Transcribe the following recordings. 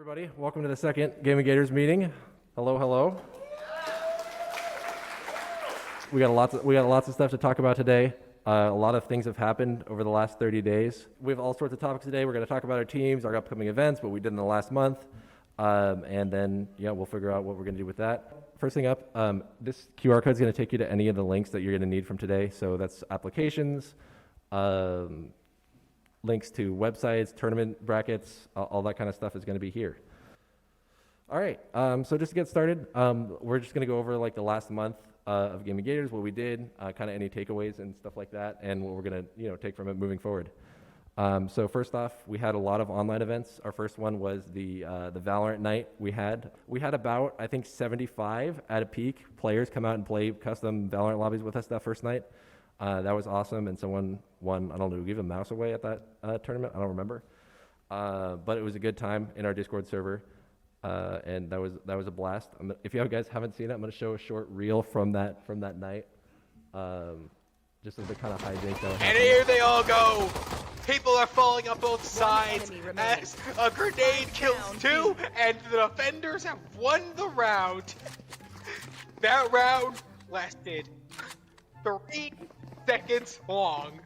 Everybody, welcome to the second Gaming Gators meeting. Hello, hello. We got lots of stuff to talk about today. A lot of things have happened over the last 30 days. We have all sorts of topics today. We're going to talk about our teams, our upcoming events, what we did in the last month, and then we'll figure out what we're going to do with that. First thing up, this QR code is going to take you to any of the links that you're going to need from today. So that's applications, links to websites, tournament brackets, all that kind of stuff is going to be here. All right, so just to get started, we're just going to go over like the last month of Gaming Gators, what we did, kind of any takeaways and stuff like that, and what we're going to take from it moving forward. So first off, we had a lot of online events. Our first one was the Valorant night we had. We had about, I think, 75 at a peak players come out and play custom Valorant lobbies with us that first night. That was awesome, and someone won, I don't know, who gave a mouse away at that tournament, I don't remember. But it was a good time in our Discord server, and that was a blast. If you guys haven't seen it, I'm going to show a short reel from that night, just of the kind of hijinks that And here they all go! People are falling on both sides as a grenade kills two, and the defenders have won the round. That round lasted 3 seconds long.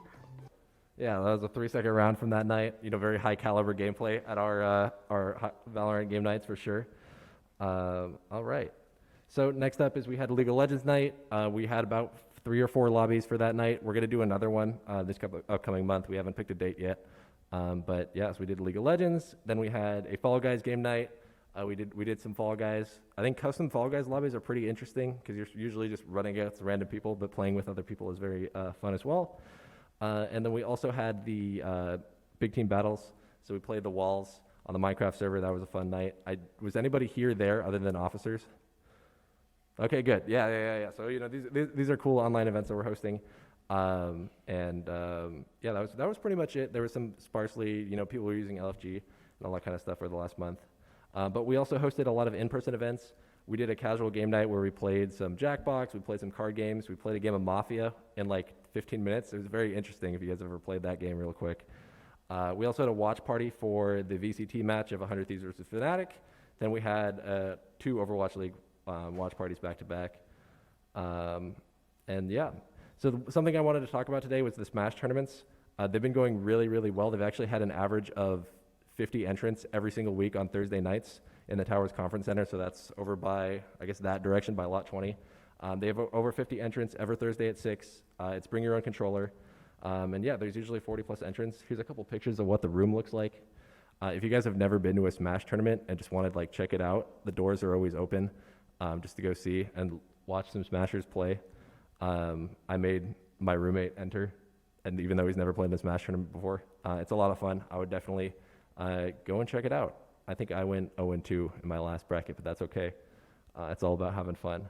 Yeah, that was a 3-second round from that night. Very high caliber gameplay at our Valorant game nights for sure. All right. So next up is we had League of Legends night. We had about 3 or 4 lobbies for that night. We're gonna do another one this upcoming month. We haven't picked a date yet. But yes, we did League of Legends. Then we had a Fall Guys game night. We did some Fall Guys. I think custom Fall Guys lobbies are pretty interesting because you're usually just running against random people, but playing with other people is very fun as well. And then we also had the big team battles. So we played the walls on the Minecraft server. That was a fun night. Was anybody here there other than officers? Okay, good. Yeah. So these are cool online events that we're hosting. That was pretty much it. There was some sparsely, people were using LFG and all that kind of stuff for the last month. But we also hosted a lot of in-person events. We did a casual game night where we played some Jackbox, we played some card games, we played a game of Mafia in like 15 minutes. It was very interesting if you guys ever played that game real quick. We also had a watch party for the VCT match of 100 Thieves versus Fnatic. Then we had 2 Overwatch League watch parties back to back. So something I wanted to talk about today was the Smash tournaments. They've been going really, really well. They've actually had an average of 50 entrants every single week on Thursday nights in the Towers Conference Center, so that's over by, I guess, that direction by Lot 20. They have over 50 entrants every Thursday at 6. It's bring your own controller. There's usually 40 plus entrants. Here's a couple pictures of what the room looks like. If you guys have never been to a Smash tournament and just wanted to check it out, the doors are always open just to go see and watch some Smashers play. I made my roommate enter, and even though he's never played in a Smash tournament before, it's a lot of fun. I would definitely go and check it out. I think I went 0-2 in my last bracket, but that's okay. It's all about having fun.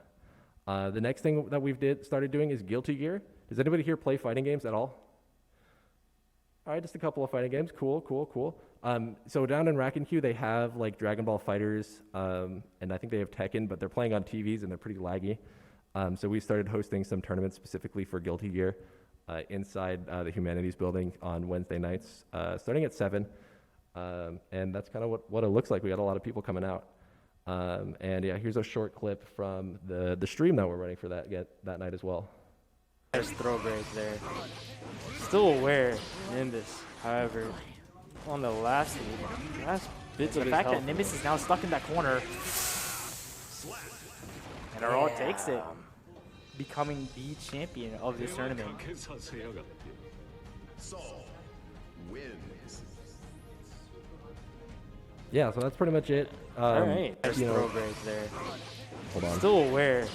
The next thing that we've started doing is Guilty Gear. Does anybody here play fighting games at all? All right, just a couple of fighting games. Cool. So down in Rack and Q, they have Dragon Ball Fighters, and I think they have Tekken, but they're playing on TVs and they're pretty laggy. So we started hosting some tournaments specifically for Guilty Gear inside the Humanities building on Wednesday nights, starting at 7. And that's kind of what it looks like. We got a lot of people coming out. Here's a short clip from the stream that we're running for that night as well. There's throw grades there. Still aware Nimbus, however, on the last bits of his fact health. that Nimbus is now stuck in that corner. And Arol takes it, becoming the champion of this tournament. Yeah, so that's pretty much it. All right, there's throw grades there. Hold on. Still aware.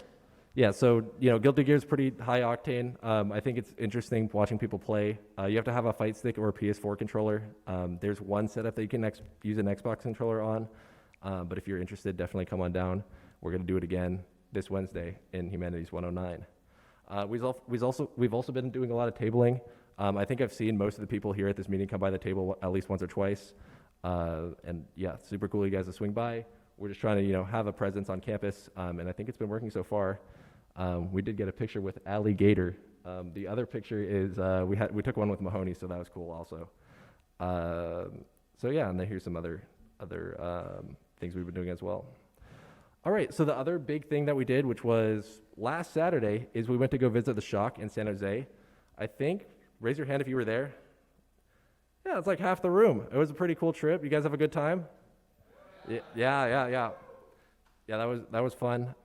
Yeah, so Guilty Gear is pretty high octane. I think it's interesting watching people play. You have to have a fight stick or a PS4 controller. There's one setup that you can use an Xbox controller on, but if you're interested, definitely come on down. We're gonna do it again this Wednesday in Humanities 109. We've also been doing a lot of tabling. I think I've seen most of the people here at this meeting come by the table at least once or twice. Super cool you guys to swing by. We're just trying to have a presence on campus, and I think it's been working so far. We did get a picture with Alligator. The other picture is we took one with Mahoney, so that was cool also. And then here's some other things we've been doing as well. All right, so the other big thing that we did, which was last Saturday, is we went to go visit the Shock in San Jose. I think, raise your hand if you were there. Yeah, it's like half the room. It was a pretty cool trip. You guys have a good time? Yeah, that was fun.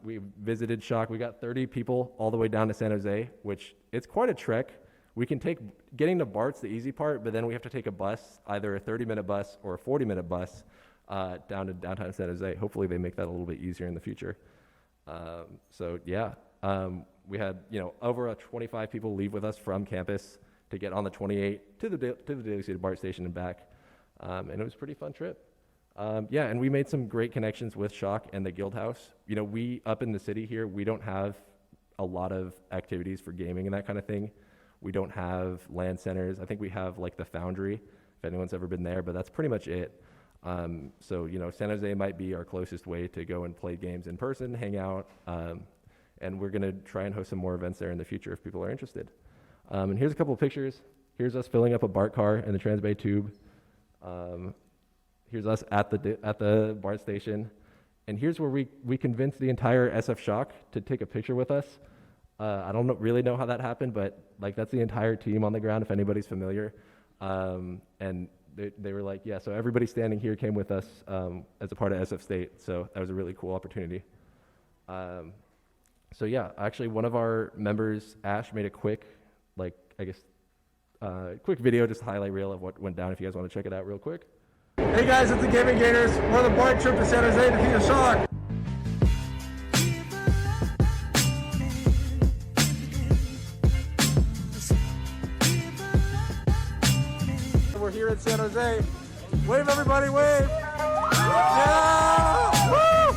We visited Shock. We got 30 people all the way down to San Jose, which it's quite a trek. We can getting to BART's the easy part, but then we have to take a bus, either a 30-minute bus or a 40-minute bus, down to downtown San Jose. Hopefully they make that a little bit easier in the future. We had over 25 people leave with us from campus to get on the 28 to the Daily City BART station and back, and it was a pretty fun trip. And we made some great connections with Shock and the Guild House. We up in the city here, we don't have a lot of activities for gaming and that kind of thing. We don't have LAN centers. I think we have like the Foundry, if anyone's ever been there, but that's pretty much it. San Jose might be our closest way to go and play games in person, hang out, and we're gonna try and host some more events there in the future if people are interested. And here's a couple of pictures. Here's us filling up a BART car in the Transbay Tube. Here's us at the BART station. And here's where we convinced the entire SF Shock to take a picture with us. I don't really know how that happened, but like that's the entire team on the ground if anybody's familiar. And they were like, yeah, so everybody standing here came with us as a part of SF State. So that was a really cool opportunity. Actually one of our members, Ash, made a quick video, just highlight reel of what went down if you guys want to check it out real quick. Hey guys, it's the Gaming Gators. We're on the BART trip to San Jose to see the Shock. We're here in San Jose. Wave everybody, wave! Yeah! Woo!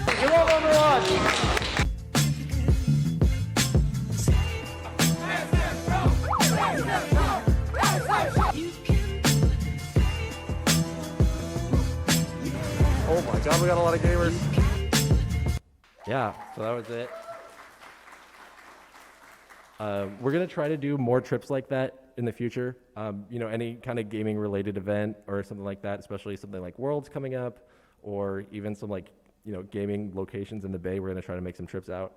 We love Overwatch! Oh my god, we got a lot of gamers. Yeah, so that was it. We're going to try to do more trips like that in the future. Any kind of gaming related event or something like that, especially something like Worlds coming up, or even some gaming locations in the Bay. We're going to try to make some trips out.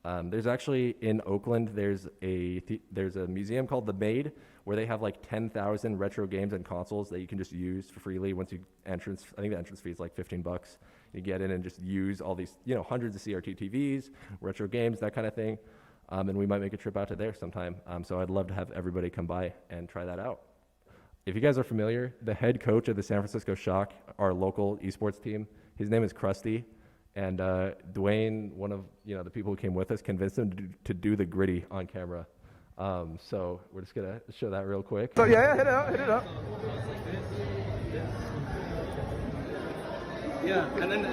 There's actually in Oakland, there's a museum called The Maid where they have like 10,000 retro games and consoles that you can just use for freely once you entrance. I think the entrance fee is like $15. You get in and just use all these, hundreds of CRT TVs, retro games, that kind of thing. And we might make a trip out to there sometime. So I'd love to have everybody come by and try that out. If you guys are familiar, the head coach of the San Francisco Shock, our local esports team, his name is Krusty. And Dwayne, one of the people who came with us, convinced him to do the gritty on camera. So we're just gonna show that real quick. So yeah, hit it up. Yeah, and then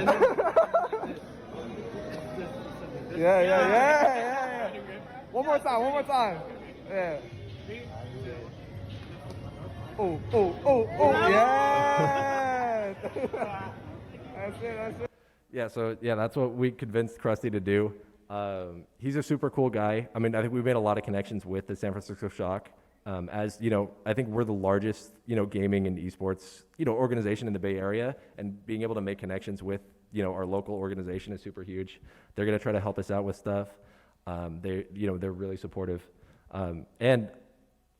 Yeah. One more time. Yeah. Oh, yeah. That's it. Yeah, so that's what we convinced Krusty to do. He's a super cool guy. I mean, I think we've made a lot of connections with the San Francisco Shock. As I think we're the largest, gaming and esports, organization in the Bay Area, and being able to make connections with, our local organization is super huge. They're going to try to help us out with stuff. They're really supportive. And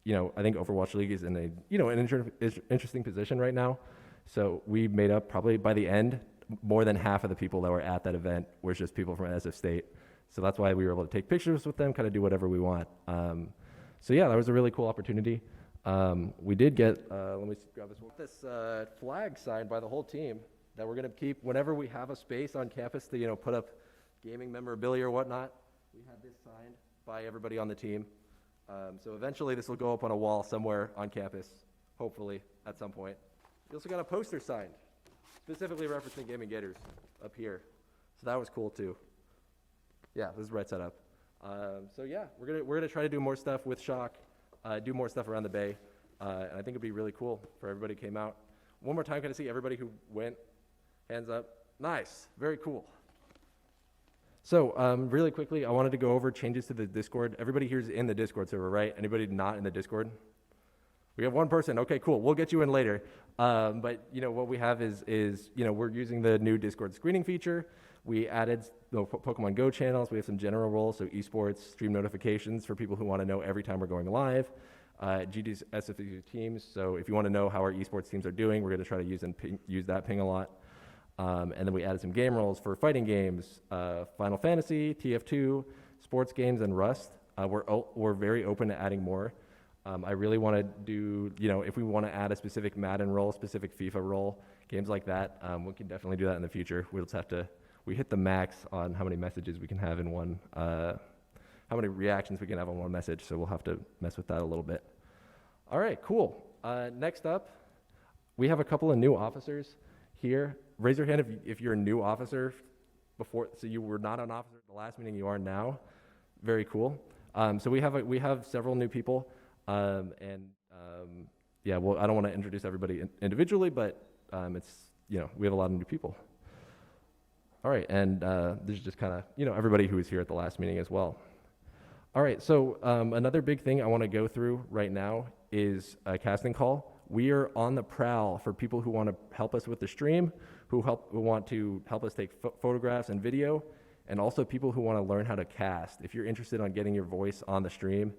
I think Overwatch League is in an interesting position right now. So we made up probably by the end, more than half of the people that were at that event were just people from SF State. So that's why we were able to take pictures with them, kind of do whatever we want. That was a really cool opportunity. We did get, let me grab this flag signed by the whole team that we're going to keep whenever we have a space on campus to, put up gaming memorabilia or whatnot. We had this signed by everybody on the team. So eventually this will go up on a wall somewhere on campus, hopefully at some point. We also got a poster signed, specifically referencing Gaming Gators up here. So that was cool too. Yeah, this is right set up. We're gonna try to do more stuff with Shock, do more stuff around the Bay, and I think it'd be really cool for everybody who came out. One more time, can I see everybody who went? Hands up. Nice, very cool. So really quickly, I wanted to go over changes to the Discord. Everybody here is in the Discord server, right? Anybody not in the Discord? We have one person. Okay, cool. We'll get you in later. But what we have is we're using the new Discord screening feature. We added the Pokemon Go channels. We have some general roles, so esports, stream notifications for people who want to know every time we're going live. GD's SFU teams. So if you want to know how our esports teams are doing, we're going to try to use that ping a lot. And then we added some game roles for fighting games, Final Fantasy, TF2, sports games, and Rust. We're very open to adding more. I really want to do, if we want to add a specific Madden role, specific FIFA role, games like that, we can definitely do that in the future. We'll just have to, we hit the max on how many messages we can have in one, how many reactions we can have on one message, so we'll have to mess with that a little bit. All right, cool. Next up, we have a couple of new officers here. Raise your hand if you're a new officer before, so you were not an officer at the last meeting, you are now. Very cool. So we have several new people. Yeah, well, I don't want to introduce everybody individually, but we have a lot of new people. All right, and there's just kind of, everybody who was here at the last meeting as well. All right, so another big thing I want to go through right now is a casting call. We are on the prowl for people who want to help us with the stream, who want to help us take photographs and video, and also people who want to learn how to cast. If you're interested on getting your voice on the stream,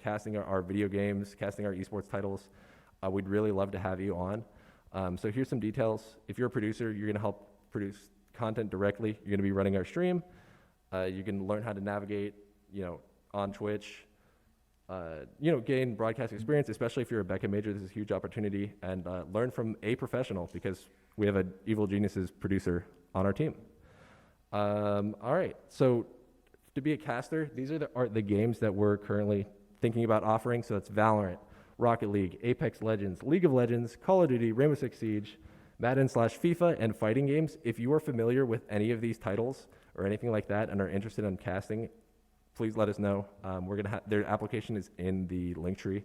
casting our video games, casting our esports titles, we'd really love to have you on. So here's some details. If you're a producer, you're going to help produce content directly. You're going to be running our stream. You can learn how to navigate, on Twitch. Gain broadcast experience, especially if you're a Becca major. This is a huge opportunity, and learn from a professional because we have an Evil Geniuses producer on our team. All right, so to be a caster, these are the games that we're currently thinking about offering. So that's Valorant, Rocket League, Apex Legends, League of Legends, Call of Duty, Rainbow Six Siege, Madden/FIFA, and fighting games. If you are familiar with any of these titles or anything like that and are interested in casting, please let us know. Their application is in the link tree,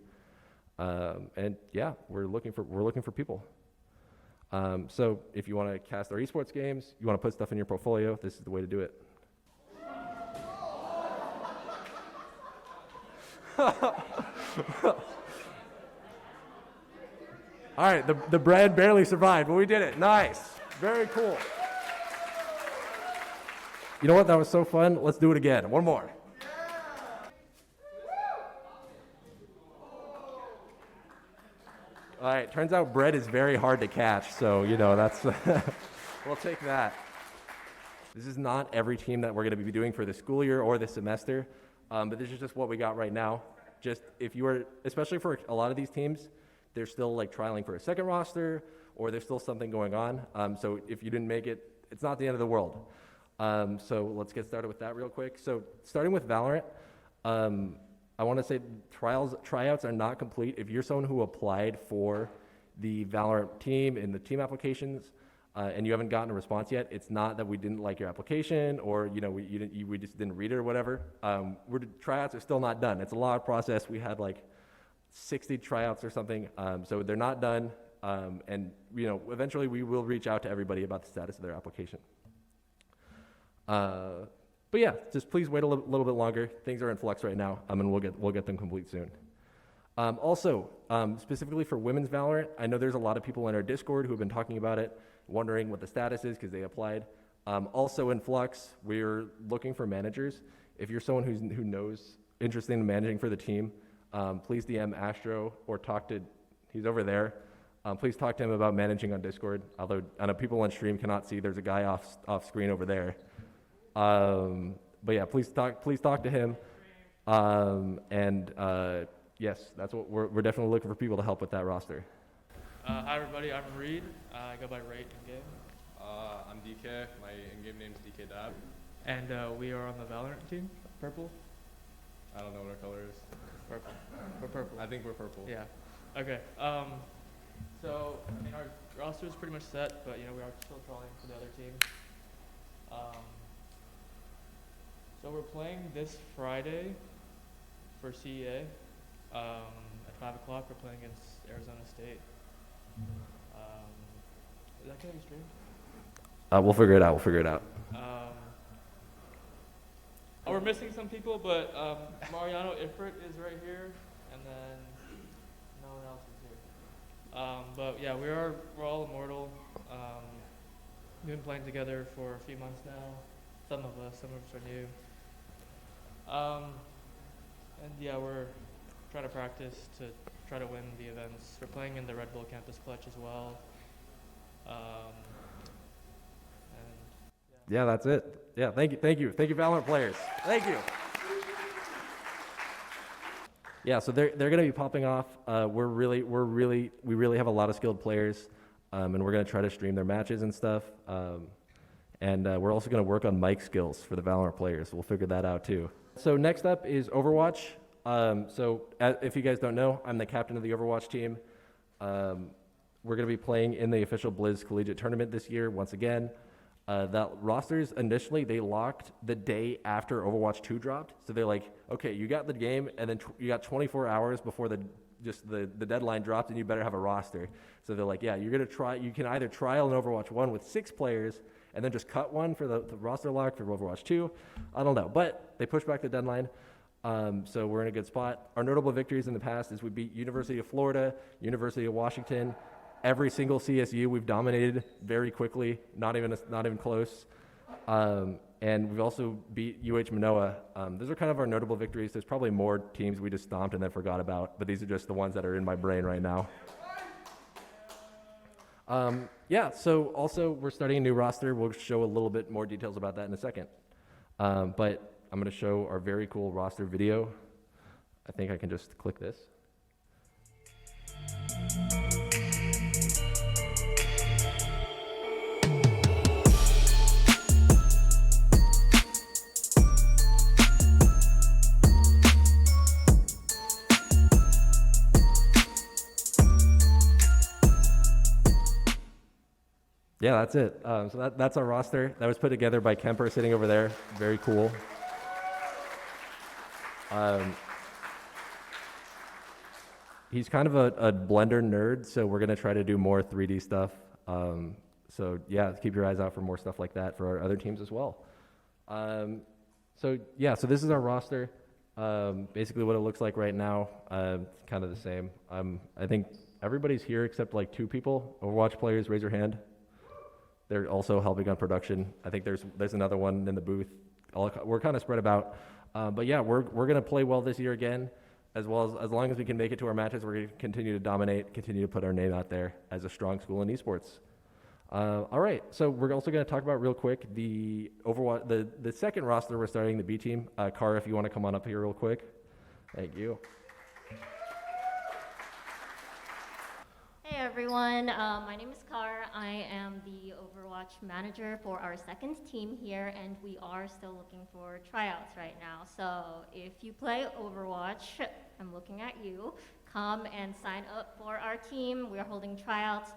and yeah, we're looking for people. So if you want to cast our esports games, you want to put stuff in your portfolio, this is the way to do it. All right, the bread barely survived, but we did it. Nice, very cool. You know what? That was so fun. Let's do it again. One more. All right, turns out bread is very hard to catch, so, that's, we'll take that. This is not every team that we're going to be doing for the school year or the semester, but this is just what we got right now. Just if you are, especially for a lot of these teams, they're still like trialing for a second roster, or there's still something going on. So if you didn't make it, it's not the end of the world. So let's get started with that real quick. So starting with Valorant, I want to say tryouts are not complete. If you're someone who applied for the Valorant team in the team applications and you haven't gotten a response yet, it's not that we didn't like your application or we just didn't read it or whatever. Tryouts are still not done. It's a long process. We had like 60 tryouts or something, so they're not done. And eventually we will reach out to everybody about the status of their application. But yeah, just please wait a little bit longer. Things are in flux right now, and we'll get them complete soon. Also, specifically for women's Valorant, I know there's a lot of people in our Discord who have been talking about it, wondering what the status is because they applied. Also in flux, we're looking for managers. If you're someone who knows interested in managing for the team, please DM Astro or he's over there. Please talk to him about managing on Discord. Although I know people on stream cannot see, there's a guy off screen over there. But yeah, please talk to him. Yes, that's what we're definitely looking for people to help with that roster. Hi everybody, I'm Reed. I go by Rate in game. I'm DK. My in-game name is DK Dab. And we are on the Valorant team. Purple? I don't know what our color is. Purple. We're purple. I think we're purple. Yeah. Okay. So our roster is pretty much set, but we are still trying for the other team. So we're playing this Friday for CEA. At 5 o'clock, we're playing against Arizona State. Is that going to be streamed? We'll figure it out. We're missing some people, but Mariano Ifrit is right here, and then yeah, we're all immortal. We've been playing together for a few months now. Some of us are new. And yeah, we're trying to practice to try to win the events. We're playing in the Red Bull Campus Clutch as well. And Yeah, that's it. Yeah, thank you, Valorant players. Thank you. Yeah, so they're gonna be popping off. We really have a lot of skilled players, and we're gonna try to stream their matches and stuff. And we're also gonna work on mic skills for the Valorant players. We'll figure that out too. So next up is Overwatch. If you guys don't know, I'm the captain of the Overwatch team. We're gonna be playing in the official Blizz Collegiate Tournament this year once again. That rosters initially they locked the day after Overwatch 2 dropped. So they're like, okay, you got the game, and then you got 24 hours before the deadline dropped, and you better have a roster. So they're like, yeah, you're gonna try. You can either trial an Overwatch 1 with 6 players, and then just cut one for the roster lock for Overwatch 2. I don't know, but they pushed back the deadline. So we're in a good spot. Our notable victories in the past is we beat University of Florida, University of Washington. Every single CSU we've dominated very quickly, not even close. And we've also beat UH Manoa. Those are kind of our notable victories. There's probably more teams we just stomped and then forgot about, but these are just the ones that are in my brain right now. Yeah, so also we're starting a new roster. We'll show a little bit more details about that in a second. But I'm going to show our very cool roster video. I think I can just click this. Yeah, that's it. So that's our roster. That was put together by Kemper sitting over there. Very cool. He's kind of a Blender nerd, so we're going to try to do more 3D stuff. So yeah, keep your eyes out for more stuff like that for our other teams as well. So this is our roster. Basically what it looks like right now, kind of the same. I think everybody's here except like 2 people. Overwatch players, raise your hand. They're also helping on production. I think there's another one in the booth. We're kind of spread about. But yeah, we're going to play well this year again, as long as we can make it to our matches, we're going to continue to dominate, continue to put our name out there as a strong school in esports. All right, so we're also going to talk about real quick the Overwatch, the second roster we're starting, the B team. Kara, if you want to come on up here real quick. Thank you. Hey everyone, my name is Kara. I am the Overwatch manager for our second team here, and we are still looking for tryouts right now. So if you play Overwatch, I'm looking at you, come and sign up for our team. We're holding tryouts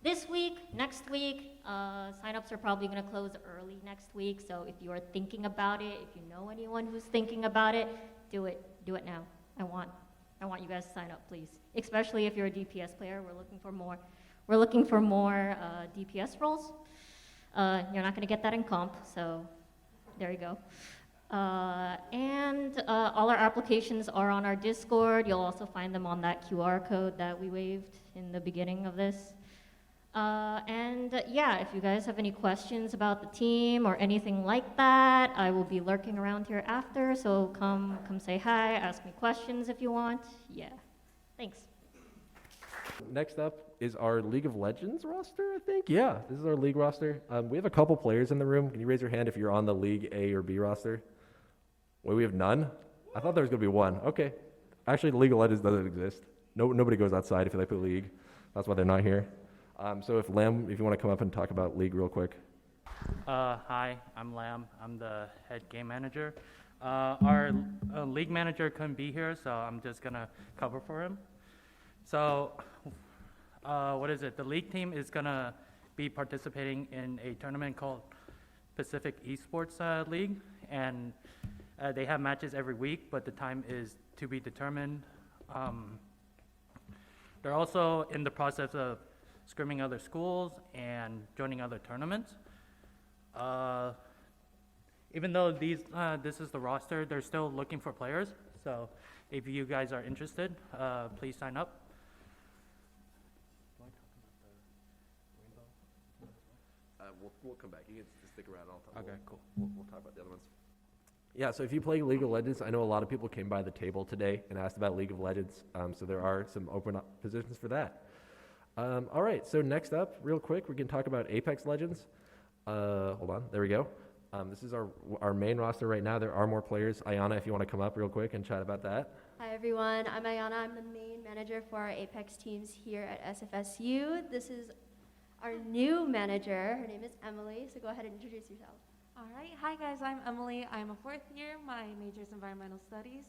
this week, next week. Sign-ups are probably going to close early next week, so if you are thinking about it, if you know anyone who's thinking about it, do it now. I want you guys to sign up, please. Especially if you're a DPS player, we're looking for more DPS roles. You're not going to get that in comp, so there you go. And all our applications are on our Discord. You'll also find them on that QR code that we waved in the beginning of this. Yeah, if you guys have any questions about the team or anything like that, I will be lurking around here after, so come say hi, ask me questions if you want. Yeah, thanks. Next up is our League of Legends roster, I think. Yeah, this is our league roster. We have a couple players in the room. Can you raise your hand if you're on the League A or B roster? Wait, we have none? I thought there was going to be one. Okay. Actually, the League of Legends doesn't exist. Nobody goes outside if they play League. That's why they're not here. So if Lam, if you want to come up and talk about League real quick. Hi, I'm Lam. I'm the head game manager. Our league manager couldn't be here, so I'm just going to cover for him. So, the league team is going to be participating in a tournament called Pacific Esports League, and they have matches every week, but the time is to be determined. They're also in the process of scrimming other schools and joining other tournaments. Even though this is the roster, they're still looking for players. So if you guys are interested, please sign up. we'll come back. You can stick around. Okay, cool. We'll talk about the other ones. Yeah, so if you play League of Legends, I know a lot of people came by the table today and asked about League of Legends. So there are some open positions for that. All right, so next up, real quick, we can talk about Apex Legends. Hold on, there we go. This is our main roster right now. There are more players. Ayana, if you want to come up real quick and chat about that. Hi everyone, I'm Ayana. I'm the main manager for our Apex teams here at SFSU. This is our new manager. Her name is Emily, so go ahead and introduce yourself. All right. Hi, guys. I'm Emily. I'm a fourth year. My major is environmental studies.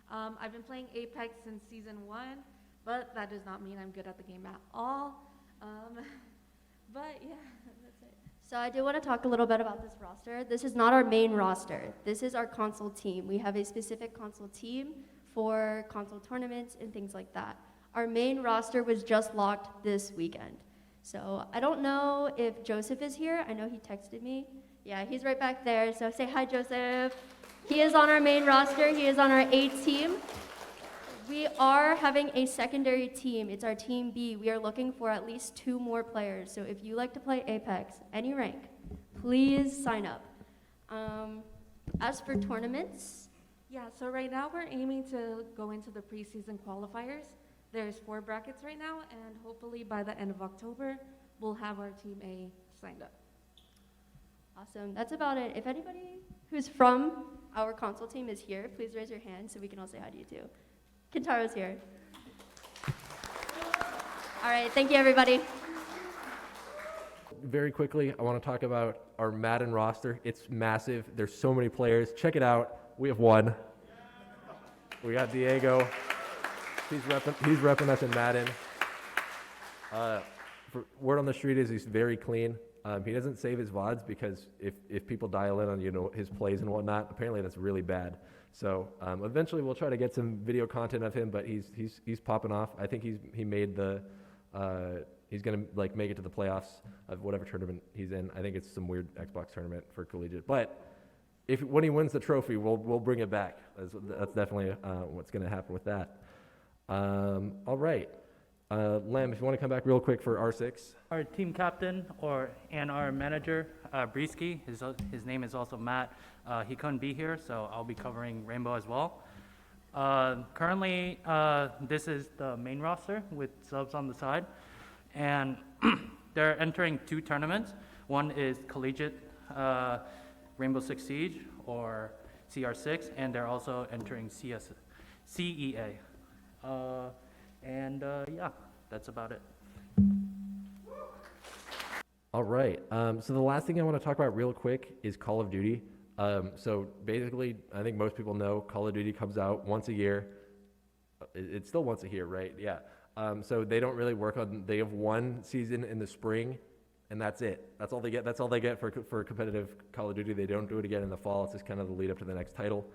I've been playing Apex since season 1, but that does not mean I'm good at the game at all. But yeah, that's it. So I do want to talk a little bit about this roster. This is not our main roster. This is our console team. We have a specific console team for console tournaments and things like that. Our main roster was just locked this weekend. So I don't know if Joseph is here. I know he texted me. Yeah, he's right back there. So say hi, Joseph. He is on our main roster. He is on our A team. We are having a secondary team. It's our team B. We are looking for at least 2 more players. So if you like to play Apex, any rank, please sign up. As for tournaments, Yeah, so right now we're aiming to go into the preseason qualifiers. There's 4 brackets right now, and hopefully by the end of October, we'll have our team A signed up. awesome. That's about it. If anybody who's from our console team is here, please raise your hand so we can all say hi to you too. Kintaro's here. All right, thank you everybody. Very quickly, I want to talk about our Madden roster. It's massive. There's so many players. Check it out. We have one. We got Diego. He's repping us in Madden. Word on the street is he's very clean. He doesn't save his VODs because if people dial in on his plays and whatnot, apparently that's really bad. So eventually we'll try to get some video content of him, but he's popping off. I think he made the he's gonna make it to the playoffs of whatever tournament he's in. I think it's some weird Xbox tournament for collegiate. But when he wins the trophy, we'll bring it back. That's definitely what's gonna happen with that. All right. Lamb, if you want to come back real quick for R6. Our team captain and our manager, Brisky, his name is also Matt. He couldn't be here, so I'll be covering Rainbow as well. Currently, this is the main roster with subs on the side, and they're entering 2 tournaments. One is collegiate Rainbow Six Siege or CR6, and they're also entering CEA. Yeah, that's about it. All right. So the last thing I want to talk about real quick is Call of Duty. So basically, I think most people know Call of Duty comes out once a year. It's still once a year, right? Yeah. So they don't really work on. They have one season in the spring, and that's it. That's all they get. That's all they get for competitive Call of Duty. They don't do it again in the fall. It's just kind of the lead up to the next title.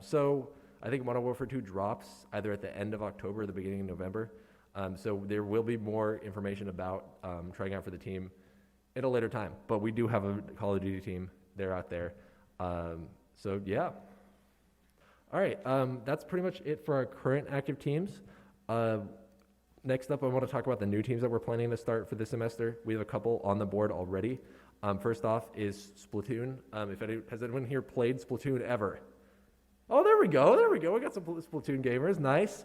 So I think Modern Warfare 2 drops either at the end of October or the beginning of November. So there will be more information about trying out for the team at a later time. But we do have a Call of Duty team. They're out there. So yeah. All right. That's pretty much it for our current active teams. Next up, I want to talk about the new teams that we're planning to start for this semester. We have a couple on the board already. First off is Splatoon. Has anyone here played Splatoon ever? Oh, there we go. We got some Splatoon gamers. Nice.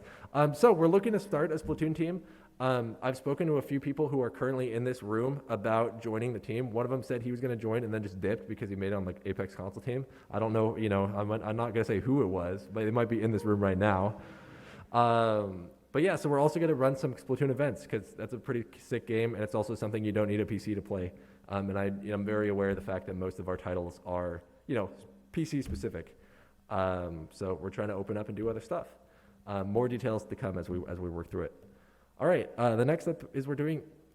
So we're looking to start a Splatoon team. I've spoken to a few people who are currently in this room about joining the team. One of them said he was going to join and then just dipped because he made it on the Apex console team. I don't know, I'm not going to say who it was, but they might be in this room right now. But yeah, so we're also going to run some Splatoon events because that's a pretty sick game, and it's also something you don't need a PC to play. And I'm very aware of the fact that most of our titles are, PC specific. So we're trying to open up and do other stuff. More details to come as we work through it. All right, the next up is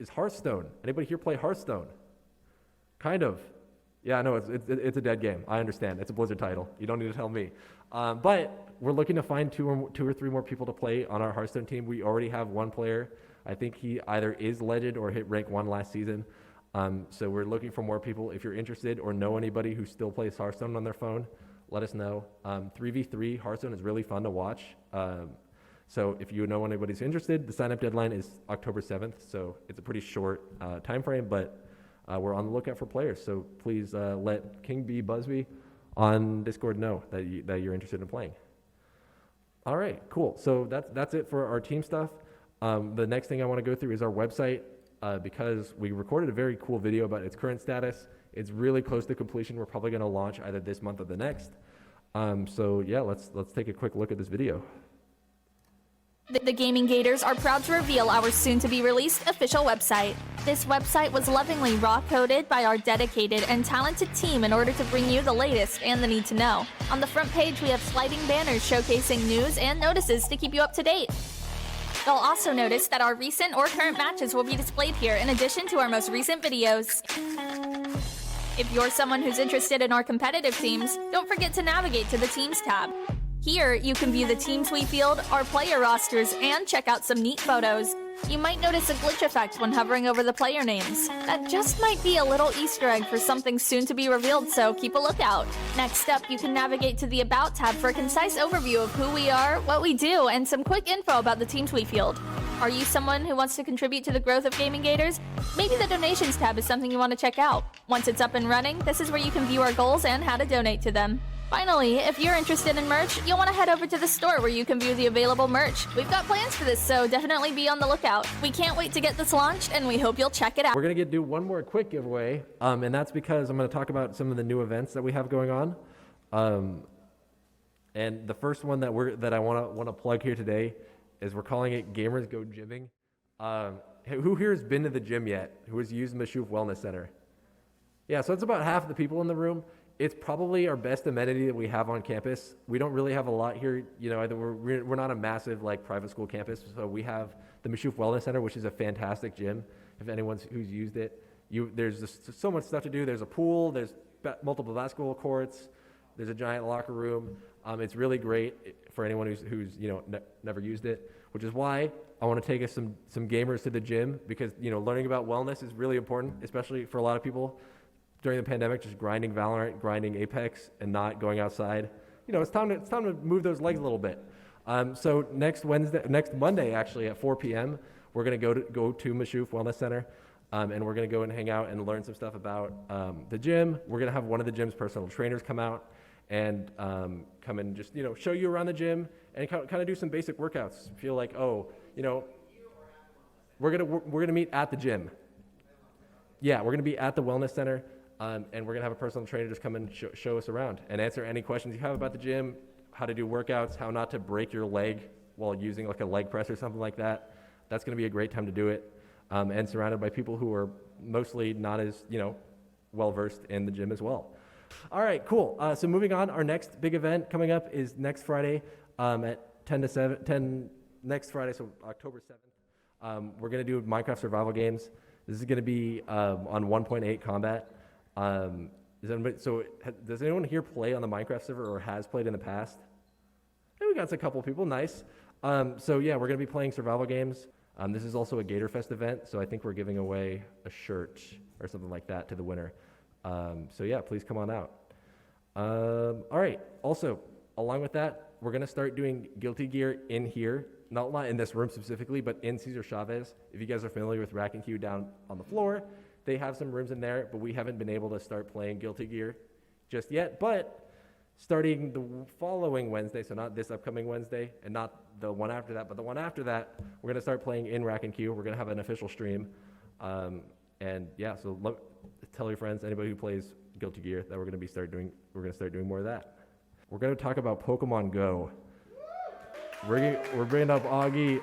Hearthstone. Anybody here play Hearthstone? Kind of. Yeah, no, it's a dead game. I understand. It's a Blizzard title. You don't need to tell me. But we're looking to find two or three more people to play on our Hearthstone team. We already have one player. I think he either is legend or hit rank 1 last season. So we're looking for more people. If you're interested or know anybody who still plays Hearthstone on their phone, let us know. 3v3 Hearthstone is really fun to watch. So if you know anybody's interested, the sign-up deadline is October 7th. So it's a pretty short time frame, but we're on the lookout for players. So please let King B Busby on Discord know that you're interested in playing. All right, cool. So that's it for our team stuff. The next thing I want to go through is our website, because we recorded a very cool video about its current status. It's really close to completion. We're probably going to launch either this month or the next. So yeah, let's take a quick look at this video. The Gaming Gators are proud to reveal our soon-to-be-released official website. This website was lovingly raw-coded by our dedicated and talented team in order to bring you the latest and the need-to-know. On the front page, we have sliding banners showcasing news and notices to keep you up to date. You'll also notice that our recent or current matches will be displayed here in addition to our most recent videos. If you're someone who's interested in our competitive teams, don't forget to navigate to the Teams tab. Here, you can view the teams we field, our player rosters, and check out some neat photos. You might notice a glitch effect when hovering over the player names. That just might be a little Easter egg for something soon to be revealed, so keep a lookout. Next up, you can navigate to the About tab for a concise overview of who we are, what we do, and some quick info about the teams we field. Are you someone who wants to contribute to the growth of Gaming Gators? Maybe the Donations tab is something you want to check out. Once it's up and running, this is where you can view our goals and how to donate to them. Finally, if you're interested in merch, you'll want to head over to the store where you can view the available merch. We've got plans for this, so definitely be on the lookout. We can't wait to get this launched, and we hope you'll check it out. We're going to do one more quick giveaway, and that's because I'm going to talk about some of the new events that we have going on. And the first one that I want to plug here today is we're calling it Gamers Go Gymming. Who here has been to the gym yet? Who has used Mashouf Wellness Center? Yeah, so it's about half the people in the room. It's probably our best amenity that we have on campus. We don't really have a lot here. You know, we're not a massive like private school campus. So we have the Mashouf Wellness Center, which is a fantastic gym. If anyone's who's used it, there's just so much stuff to do. There's a pool. There's multiple basketball courts. There's a giant locker room. It's really great for anyone who's never used it. Which is why I want to take us some gamers to the gym, because learning about wellness is really important, especially for a lot of people. During the pandemic, just grinding Valorant, grinding Apex, and not going outside. It's time to move those legs a little bit. So next Monday, actually at 4 p.m., we're gonna go to Mashouf Wellness Center, and we're gonna go and hang out and learn some stuff about the gym. We're gonna have one of the gym's personal trainers come out and come and just show you around the gym and kind of do some basic workouts. Feel like we're gonna meet at the gym. Yeah, we're gonna be at the wellness center. And we're going to have a personal trainer just come and show us around and answer any questions you have about the gym, how to do workouts, how not to break your leg while using like a leg press or something like that. That's going to be a great time to do it, and surrounded by people who are mostly not as, well-versed in the gym as well. All right, cool. So moving on, our next big event coming up is next Friday at 10 next Friday, so October 7th. We're going to do Minecraft survival games. This is going to be on 1.8 combat. Does anyone here play on the Minecraft server or has played in the past? Hey, we got a couple people, nice. So yeah, we're gonna be playing survival games. This is also a Gator Fest event, so I think we're giving away a shirt or something like that to the winner. So yeah, please come on out. All right, also, along with that, we're gonna start doing Guilty Gear in here, not in this room specifically, but in Cesar Chavez. If you guys are familiar with Rack and Q down on the floor, they have some rooms in there, but we haven't been able to start playing Guilty Gear just yet. But starting the following Wednesday, so not this upcoming Wednesday, and not the one after that, but the one after that, we're going to start playing in Rack and Q. We're going to have an official stream. And yeah, so tell your friends, anybody who plays Guilty Gear, that we're going to start doing more of that. We're going to talk about Pokemon Go. We're bringing up Augie.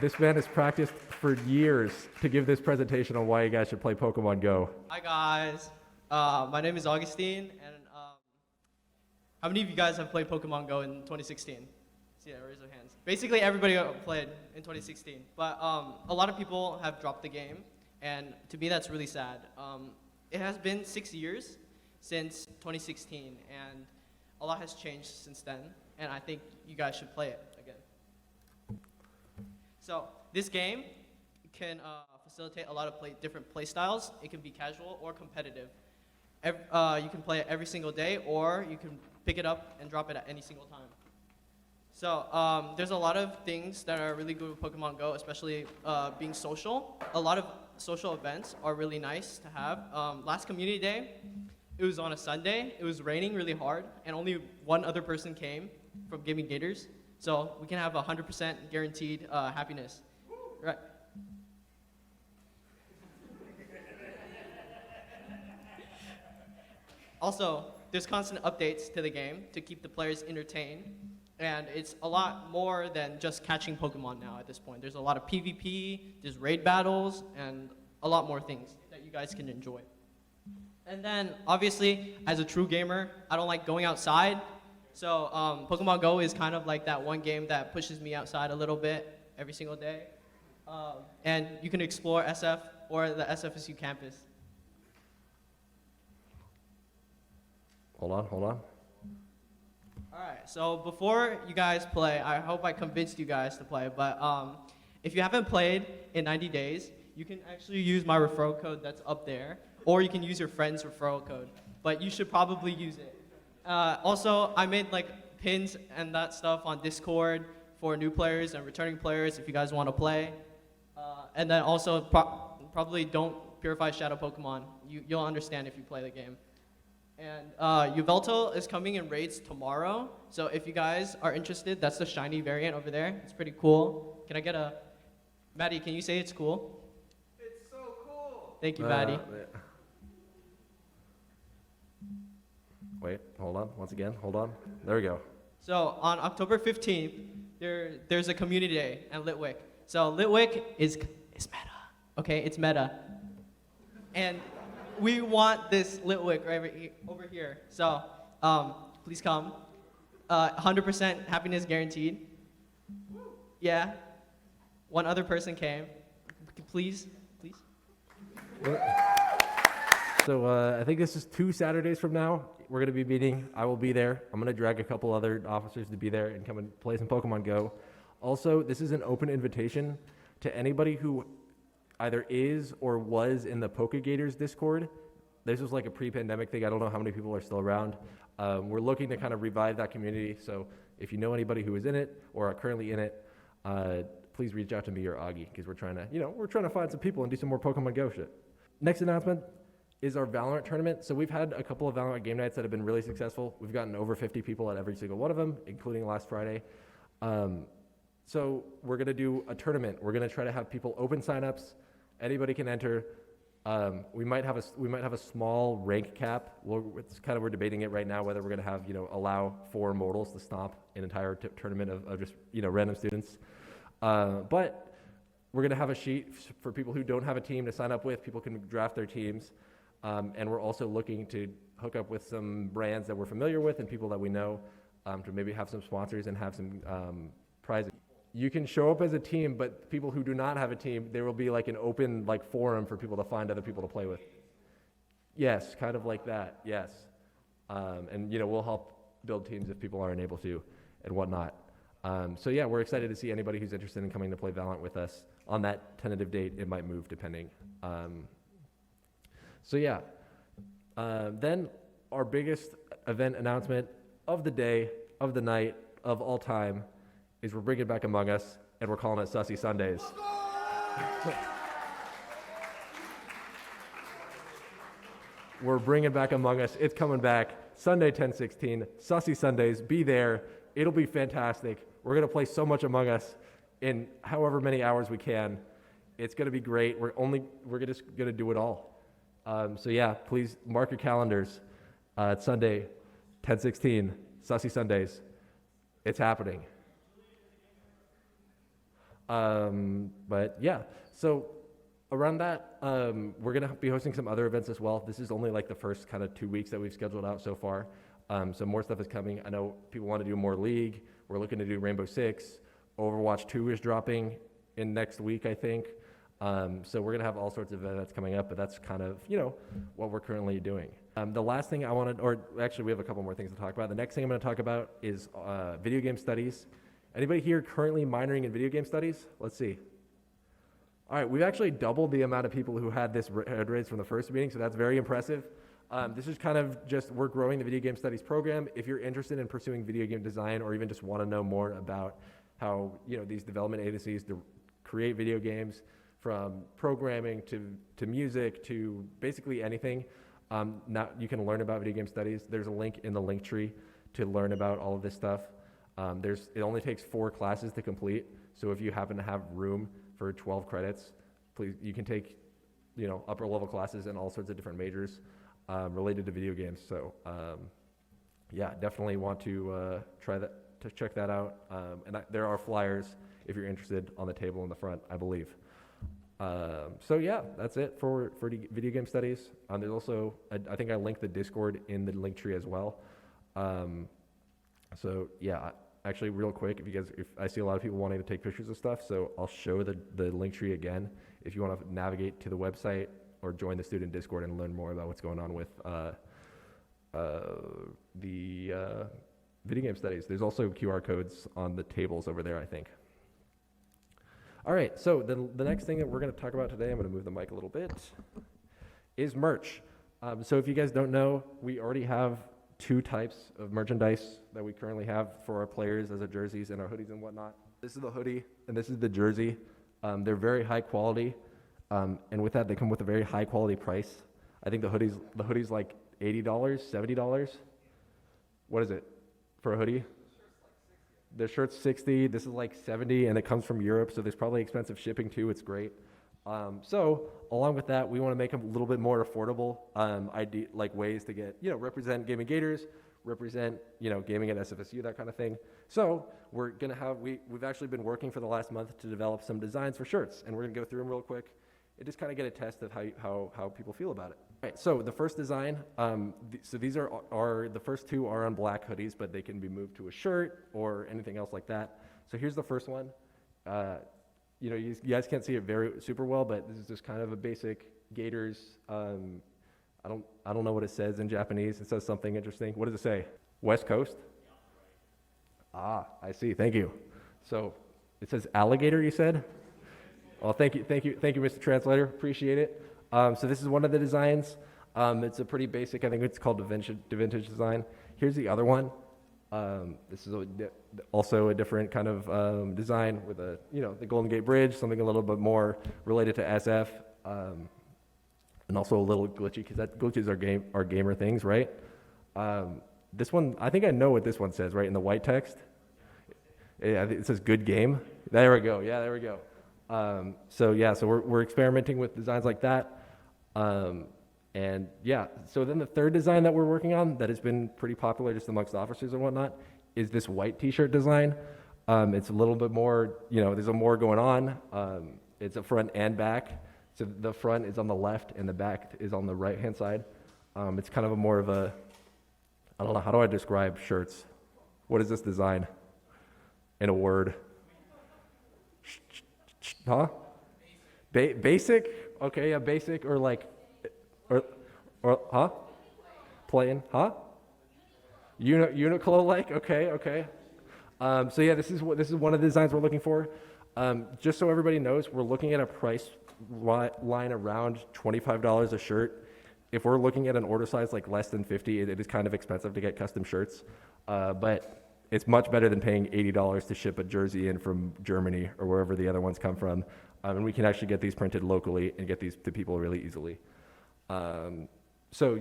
This man has practiced for years to give this presentation on why you guys should play Pokemon Go. Hi guys, my name is Augustine, and how many of you guys have played Pokemon Go in 2016? Yeah, raise your hands. Basically everybody played in 2016, but a lot of people have dropped the game, and to me that's really sad. It has been 6 years since 2016, and a lot has changed since then, and I think you guys should play it again. So this game can facilitate a lot of different play styles. It can be casual or competitive. You can play it every single day, or you can pick it up and drop it at any single time. So there's a lot of things that are really good with Pokemon Go, especially being social. A lot of social events are really nice to have. Last community day, it was on a Sunday. It was raining really hard, and only one other person came from Gaming Gators. So we can have 100% guaranteed happiness. Right. Also, there's constant updates to the game to keep the players entertained. And it's a lot more than just catching Pokemon now at this point. There's a lot of PvP, there's raid battles, and a lot more things that you guys can enjoy. And then, obviously, as a true gamer, I don't like going outside. So Pokemon Go is kind of like that one game that pushes me outside a little bit every single day. And you can explore SF or the SFSU campus. Hold on. All right, so before you guys play, I hope I convinced you guys to play, but if you haven't played in 90 days, you can actually use my referral code that's up there, or you can use your friend's referral code, but you should probably use it. Also, I made like pins and that stuff on Discord for new players and returning players if you guys want to play. And then also, probably don't purify Shadow Pokemon. You'll understand if you play the game. And Yveltal is coming in raids tomorrow, so if you guys are interested, that's the shiny variant over there. It's pretty cool. Can I get a... Maddie, can you say it's cool? It's so cool. Thank you, Maddie. Wait, hold on. Once again, hold on. There we go. So on October 15th, there's a community day at Litwick. So Litwick is meta, okay? It's meta. And we want this Litwick right over here. So please come. 100% happiness guaranteed. Yeah. One other person came. Please. So I think this is 2 Saturdays from now. We're going to be meeting. I will be there. I'm going to drag a couple other officers to be there and come and play some Pokemon Go. Also, this is an open invitation to anybody who either is or was in the Gators Discord. This was like a pre-pandemic thing. I don't know how many people are still around. We're looking to kind of revive that community. So if you know anybody who is in it or are currently in it, please reach out to me or Augie, because we're trying to find some people and do some more Pokemon Go shit. Next announcement is our Valorant tournament. So we've had a couple of Valorant game nights that have been really successful. We've gotten over 50 people at every single one of them, including last Friday. So we're going to do a tournament. We're going to try to have people open signups. Anybody can enter. We might have a small rank cap. We're debating it right now whether we're going to have allow 4 mortals to stomp an entire tournament of just random students. But we're going to have a sheet for people who don't have a team to sign up with. People can draft their teams, and we're also looking to hook up with some brands that we're familiar with and people that we know to maybe have some sponsors and have some prizes. You can show up as a team, but people who do not have a team, there will be like an open forum for people to find other people to play with. Yes, kind of like that, yes. And we'll help build teams if people aren't able to and whatnot. So yeah, we're excited to see anybody who's interested in coming to play Valorant with us. On that tentative date, it might move depending. So yeah, then our biggest event announcement of the day, of the night, of all time, is we're bringing back Among Us, and we're calling it Sussy Sundays. We're bringing back Among Us. It's coming back Sunday, 10/16. Sussy Sundays. Be there. It'll be fantastic. We're going to play so much Among Us in however many hours we can. It's going to be great. We're just going to do it all. So yeah, please mark your calendars. It's Sunday, 10/16. Sussy Sundays. It's happening. But yeah, so around that, we're going to be hosting some other events as well. This is only the first kind of 2 weeks that we've scheduled out so far. So more stuff is coming. I know people want to do more League. We're looking to do Rainbow Six. Overwatch 2 is dropping in next week, I think. So we're going to have all sorts of events coming up, but that's kind of, what we're currently doing. The last thing I wanted, or actually we have a couple more things to talk about. The next thing I'm going to talk about is video game studies. Anybody here currently minoring in video game studies? Let's see. All right, we've actually doubled the amount of people who had this raise from the first meeting, so that's very impressive. This is kind of just, we're growing the video game studies program. If you're interested in pursuing video game design or even just want to know more about how, these development agencies create video games, from programming to music to basically anything, now you can learn about video game studies. There's a link in the link tree to learn about all of this stuff. It only takes 4 classes to complete. So if you happen to have room for 12 credits, please, you can take, upper level classes in all sorts of different majors related to video games. So yeah, definitely want to check that out. There are flyers if you're interested on the table in the front, I believe. So yeah, that's it for video game studies. There's also, I think I linked the Discord in the link tree as well. So yeah, actually real quick, if I see a lot of people wanting to take pictures of stuff, so I'll show the link tree again. If you want to navigate to the website or join the student Discord and learn more about what's going on with the video game studies. There's also QR codes on the tables over there, I think. All right, so the next thing that we're going to talk about today, I'm going to move the mic a little bit, is merch. So if you guys don't know, we already have 2 types of merchandise that we currently have for our players as our jerseys and our hoodies and whatnot. This is the hoodie, and this is the jersey. They're very high quality, and with that, they come with a very high quality price. I think the hoodie's like $80, $70. What is it for a hoodie? The shirt's $60. This is like $70, and it comes from Europe, so there's probably expensive shipping too. It's great. So along with that, we want to make them a little bit more affordable. Like ways to get, represent Gaming Gators, represent, gaming at SFSU, that kind of thing. So we're gonna we've actually been working for the last month to develop some designs for shirts, and we're gonna go through them real quick and just kind of get a test of how people feel about it. All right, so the first design, so these are the first 2 are on black hoodies, but they can be moved to a shirt or anything else like that. So here's the first one. You guys can't see it very super well, but this is just kind of a basic Gators. I don't know what it says in Japanese. It says something interesting. What does it say? West Coast? Ah, I see. Thank you. So it says alligator, you said? Well, thank you, Mr. Translator. Appreciate it. So this is one of the designs. It's a pretty basic, I think it's called the vintage design. Here's the other one. This is also a different kind of design with the Golden Gate Bridge, something a little bit more related to SF, and also a little glitchy, because glitches are gamer things, right? This one, I think I know what this one says, right, in the white text. Yeah, it says good game. There we go. Yeah, there we go. So we're experimenting with designs like that. And yeah, so then the third design that we're working on that has been pretty popular just amongst officers and whatnot is this white t-shirt design. It's a little bit more, there's more going on. It's a front and back. So the front is on the left and the back is on the right-hand side. It's kind of more of a, I don't know, how do I describe shirts? What is this design in a word? Huh? Basic? Okay, yeah, basic or like, huh? Plain, huh? Uniqlo like? Okay. So yeah, this is one of the designs we're looking for. Just so everybody knows, we're looking at a price line around $25 a shirt. If we're looking at an order size like less than 50, it is kind of expensive to get custom shirts. But it's much better than paying $80 to ship a jersey in from Germany or wherever the other ones come from. And we can actually get these printed locally and get these to people really easily. So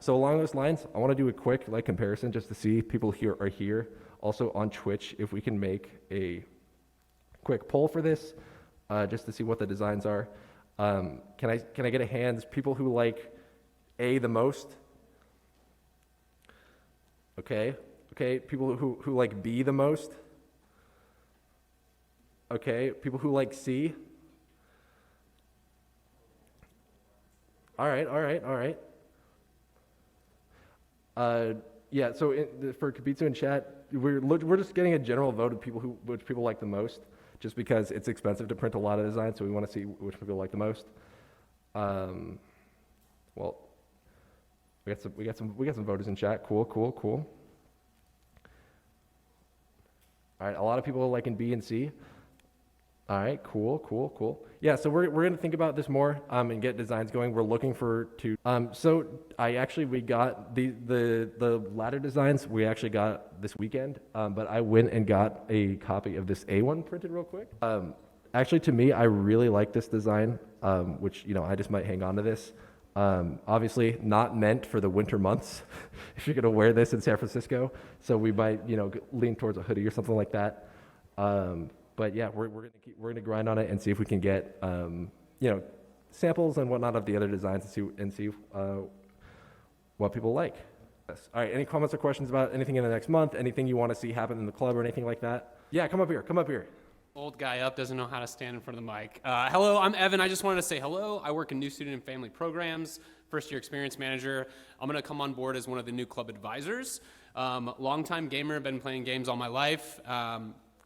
along those lines, I want to do a quick comparison just to see people here are here. Also on Twitch, if we can make a quick poll for this, just to see what the designs are. Can I get a hands? People who like A the most. Okay. People who like B the most. Okay. People who like C. All right. Yeah, so for Kibitsu in chat, we're just getting a general vote of which people like the most, just because it's expensive to print a lot of designs, so we want to see which people like the most. Well, we got some voters in chat. Cool. All right, a lot of people are liking B and C. All right, cool. Yeah, so we're gonna think about this more and get designs going. We're looking so we got the ladder designs we actually got this weekend, but I went and got a copy of this A1 printed real quick. Actually, to me, I really like this design, which I just might hang on to this. Obviously, not meant for the winter months. If you're gonna wear this in San Francisco, so we might lean towards a hoodie or something like that. But yeah, we're gonna grind on it and see if we can get samples and whatnot of the other designs and see what people like. Yes. All right. Any comments or questions about anything in the next month? Anything you want to see happen in the club or anything like that? Yeah, come up here. Old guy up doesn't know how to stand in front of the mic. Hello, I'm Evan. I just wanted to say hello. I work in new student and family programs, first year experience manager. I'm going to come on board as one of the new club advisors. Longtime gamer, been playing games all my life,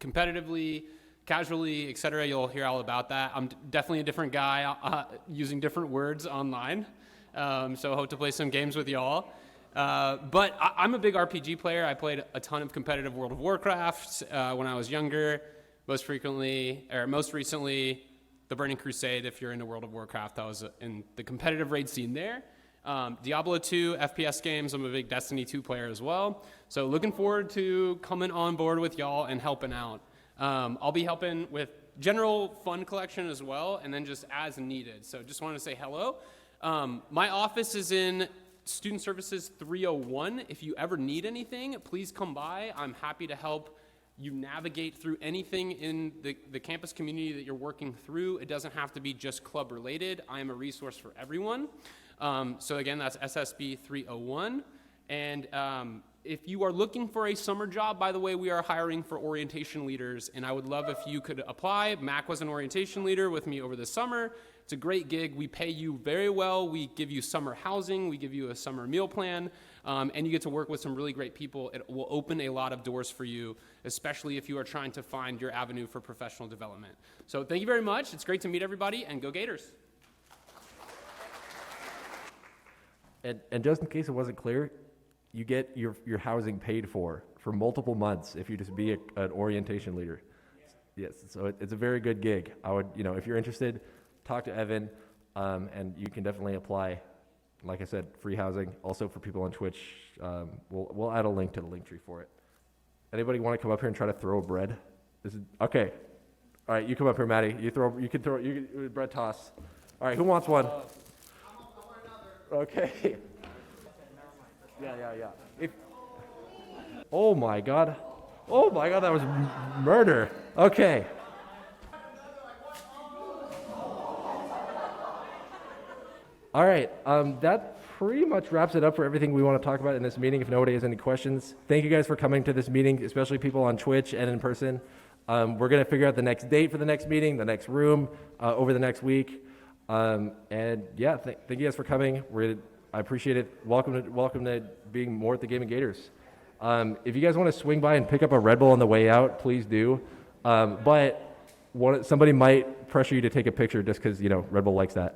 competitively, casually, etc. You'll hear all about that. I'm definitely a different guy, using different words online. So hope to play some games with y'all. But I'm a big RPG player. I played a ton of competitive World of Warcraft when I was younger. Most recently, the Burning Crusade. If you're into World of Warcraft, I was in the competitive raid scene there. Diablo 2, FPS games. I'm a big Destiny 2 player as well. So looking forward to coming on board with y'all and helping out. I'll be helping with general fund collection as well, and then just as needed. So just wanted to say hello. My office is in Student Services 301. If you ever need anything, please come by. I'm happy to help you navigate through anything in the campus community that you're working through. It doesn't have to be just club related. I am a resource for everyone. So again, that's SSB 301. And if you are looking for a summer job, by the way, we are hiring for orientation leaders, and I would love if you could apply. Mac was an orientation leader with me over the summer. It's a great gig. We pay you very well. We give you summer housing. We give you a summer meal plan, and you get to work with some really great people. It will open a lot of doors for you, especially if you are trying to find your avenue for professional development. So thank you very much. It's great to meet everybody, and go Gators. And just in case it wasn't clear, you get your housing paid for multiple months if you just be an orientation leader. Yes, so it's a very good gig. I would, if you're interested, talk to Evan, and you can definitely apply. Like I said, free housing. Also for people on Twitch, we'll add a link to the link tree for it. Anybody want to come up here and try to throw a bread? Okay. All right, you come up here, Maddie. You can throw bread toss. All right, who wants one? Okay. Yeah. Oh my God, that was murder. Okay. All right, that pretty much wraps it up for everything we want to talk about in this meeting. If nobody has any questions, thank you guys for coming to this meeting, especially people on Twitch and in person. We're gonna figure out the next date for the next meeting, the next room, over the next week. And yeah, thank you guys for coming. I appreciate it. Welcome to being more at the Gaming Gators. If you guys want to swing by and pick up a Red Bull on the way out, please do. But somebody might pressure you to take a picture just because Red Bull likes that.